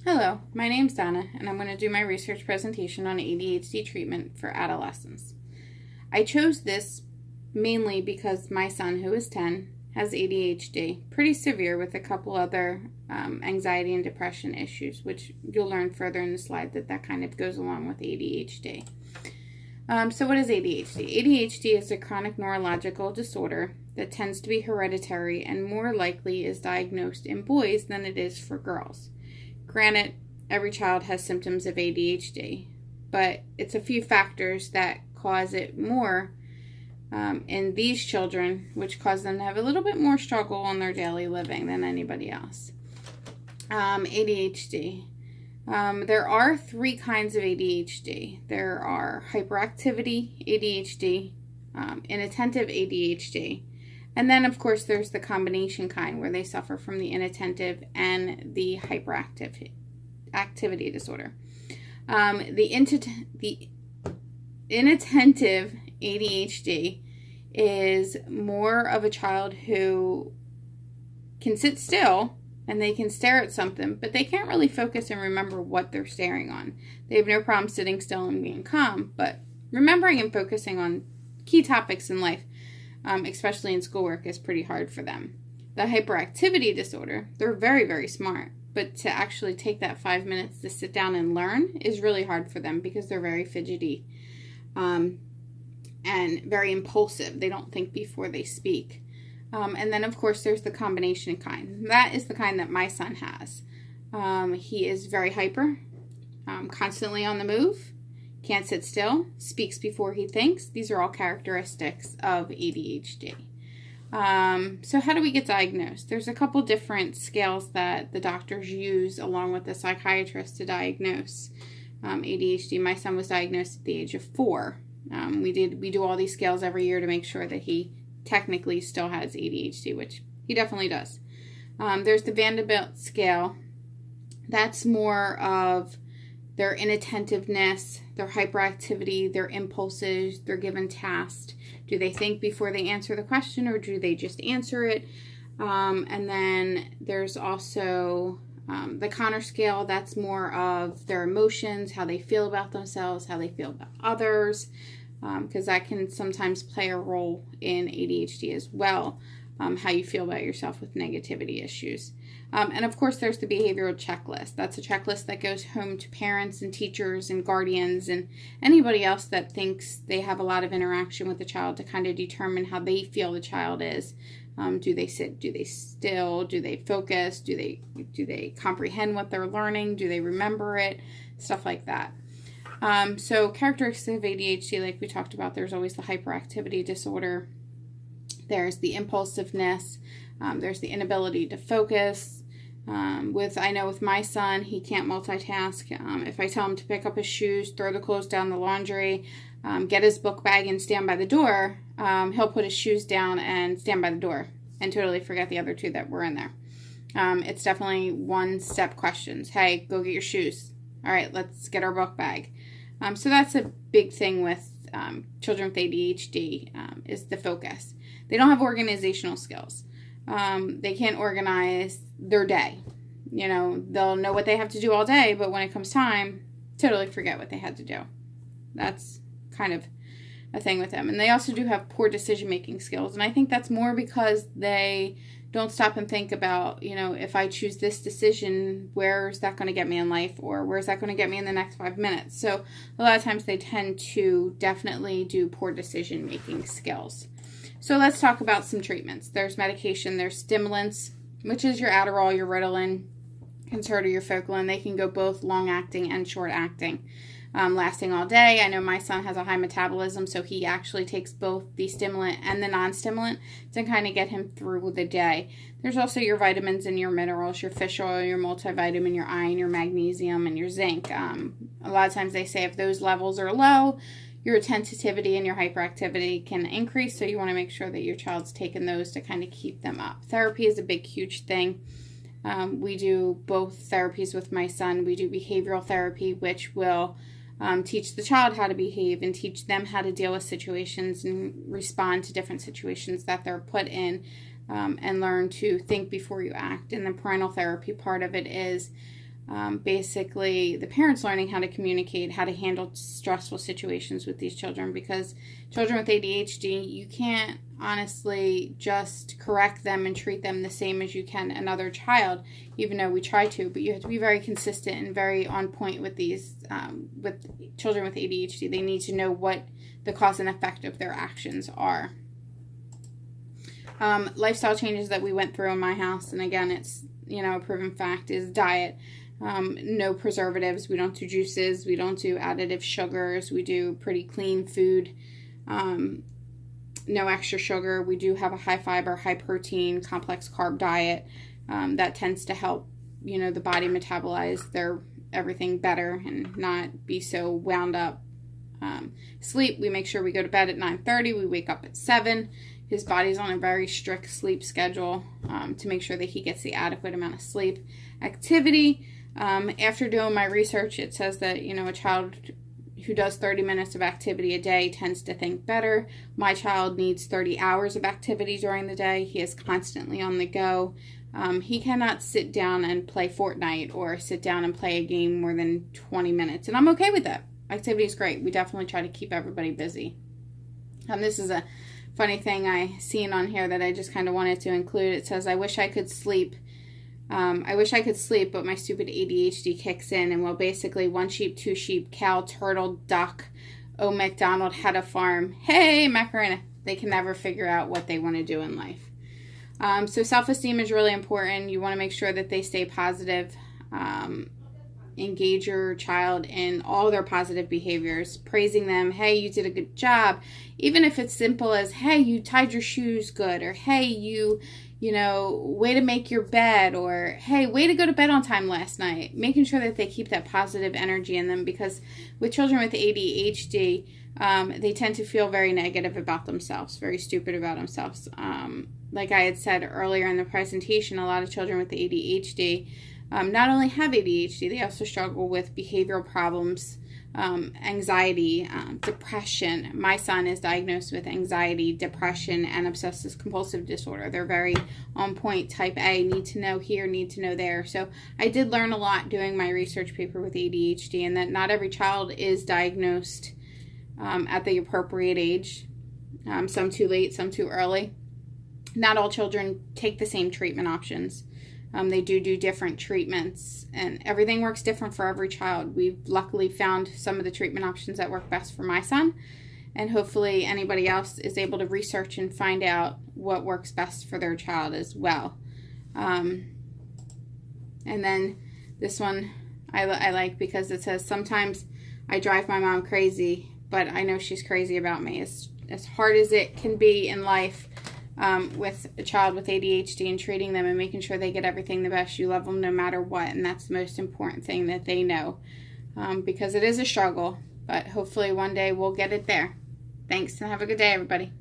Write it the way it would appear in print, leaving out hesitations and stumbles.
Hello, my name's Donna, and I'm going to do my research presentation on ADHD treatment for adolescents. I chose this mainly because my son, who is 10, has ADHD, pretty severe with a couple other anxiety and depression issues, which you'll learn further in the slide that kind of goes along with ADHD. So what is ADHD? ADHD is a chronic neurological disorder that tends to be hereditary and more likely is diagnosed in boys than it is for girls. Granted, every child has symptoms of ADHD, but it's a few factors that cause it more in these children, which cause them to have a little bit more struggle in their daily living than anybody else. ADHD. There are three kinds of ADHD. There are hyperactivity ADHD, inattentive ADHD, and then, of courst, there's the combination kind where they suffer from the inattentive and the hyperactive activity disorder. The inattentive ADHD is more of a child who can sit still and they can stare at something, but they can't really focus and remember what they're staring on. They have no problem sitting still and being calm, but remembering and focusing on key topics in life, especially in schoolwork, is pretty hard for them. The hyperactivity disorder, they're very, very smart, but to actually take that 5 minutes to sit down and learn is really hard for them because they're very fidgety and very impulsive. They don't think before they speak. And then, of course, there's the combination kind. That is the kind that my son has. He is very hyper, constantly on the move, can't sit still, speaks before he thinks. These are all characteristics of ADHD. So how do we get diagnosed? There's a couple different scales that the doctors use along with the psychiatrist to diagnose ADHD. My son was diagnosed at the age of 4. We do all these scales every year to make sure that he technically still has ADHD, which he definitely does. There's the Vanderbilt scale. That's more of their inattentiveness, their hyperactivity, their impulses, their given tasks. Do they think before they answer the question, or do they just answer it? And then there's also the Connor scale. That's more of their emotions, how they feel about themselves, how they feel about others, because that can sometimes play a role in ADHD as well, how you feel about yourself with negativity issues. And of course, there's the behavioral checklist. That's a checklist that goes home to parents and teachers and guardians and anybody else that thinks they have a lot of interaction with the child to kind of determine how they feel the child is. Do they sit? Do they still? Do they focus? Do they comprehend what they're learning? Do they remember it? Stuff like that. So characteristics of ADHD, like we talked about, there's always the hyperactivity disorder. There's the impulsiveness. There's the inability to focus. I know with my son, he can't multitask. If I tell him to pick up his shoes, throw the clothes down the laundry, get his book bag and stand by the door, he'll put his shoes down and stand by the door and totally forget the other two that were in there. It's definitely one-step questions. Hey, go get your shoes. All right, let's get our book bag. So that's a big thing with children with ADHD is the focus. They don't have organizational skills. They can't organize their day. You know, they'll know what they have to do all day, but when it comes time, totally forget what they had to do. That's kind of a thing with them. And they also do have poor decision-making skills. And I think that's more because they don't stop and think about, you know, if I choose this decision, where's that going to get me in life? Or where's that going to get me in the next 5 minutes? So a lot of times they tend to definitely do poor decision-making skills. So let's talk about some treatments. There's medication, there's stimulants, which is your Adderall, your Ritalin, Concerta, your Focalin. They can go both long-acting and short-acting, lasting all day. I know my son has a high metabolism, so he actually takes both the stimulant and the non-stimulant to kind of get him through the day. There's also your vitamins and your minerals, your fish oil, your multivitamin, your iron, your magnesium, and your zinc. A lot of times they say if those levels are low, your attentivity and your hyperactivity can increase, so you want to make sure that your child's taking those to kind of keep them up. Therapy is a big, huge thing. We do both therapies with my son. We do behavioral therapy, which will teach the child how to behave and teach them how to deal with situations and respond to different situations that they're put in, and learn to think before you act. And the parental therapy part of it is basically the parents learning how to communicate, how to handle stressful situations with these children, because children with ADHD, you can't honestly just correct them and treat them the same as you can another child, even though we try to, but you have to be very consistent and very on point with these, with children with ADHD. They need to know what the cause and effect of their actions are. Lifestyle changes that we went through in my house, and again, it's, a proven fact, is diet. No preservatives. We don't do juices. We don't do additive sugars. We do pretty clean food. No extra sugar. We do have a high fiber, high protein, complex carb diet that tends to help, the body metabolize everything better and not be so wound up. Sleep. We make sure we go to bed at 9:30. We wake up at 7. His body's on a very strict sleep schedule to make sure that he gets the adequate amount of sleep. Activity. After doing my research, it says that, a child who does 30 minutes of activity a day tends to think better. My child needs 30 hours of activity during the day. He is constantly on the go. He cannot sit down and play Fortnite or sit down and play a game more than 20 minutes. And I'm okay with that. Activity is great. We definitely try to keep everybody busy. This is a funny thing I seen on here that I just kind of wanted to include. It says, I wish I could sleep, but my stupid ADHD kicks in. And well, basically, 1 sheep, 2 sheep, cow, turtle, duck, oh, McDonald had a farm. Hey, Macarena. They can never figure out what they want to do in life. So self-esteem is really important. You want to make sure that they stay positive. Engage your child in all their positive behaviors, praising them. Hey, you did a good job. Even if it's simple as, hey, you tied your shoes good, or hey, you way to make your bed, or hey, way to go to bed on time last night. Making sure that they keep that positive energy in them, because with children with ADHD, they tend to feel very negative about themselves, very stupid about themselves. Like I had said earlier in the presentation, a lot of children with ADHD not only have ADHD, they also struggle with behavioral problems, anxiety, depression. My son is diagnosed with anxiety, depression, and obsessive compulsive disorder. They're very on point, type A, need to know here, need to know there. So I did learn a lot doing my research paper with ADHD, and that not every child is diagnosed at the appropriate age. Some too late, some too early. Not all children take the same treatment options. They do different treatments, and everything works different for every child. We've luckily found some of the treatment options that work best for my son, and hopefully anybody else is able to research and find out what works best for their child as well. And then this one I like because it says, sometimes I drive my mom crazy, but I know she's crazy about me. As hard as it can be in life, with a child with ADHD and treating them and making sure they get everything the best. You love them no matter what, and that's the most important thing that they know, because it is a struggle, but hopefully one day we'll get it there. Thanks, and have a good day, everybody.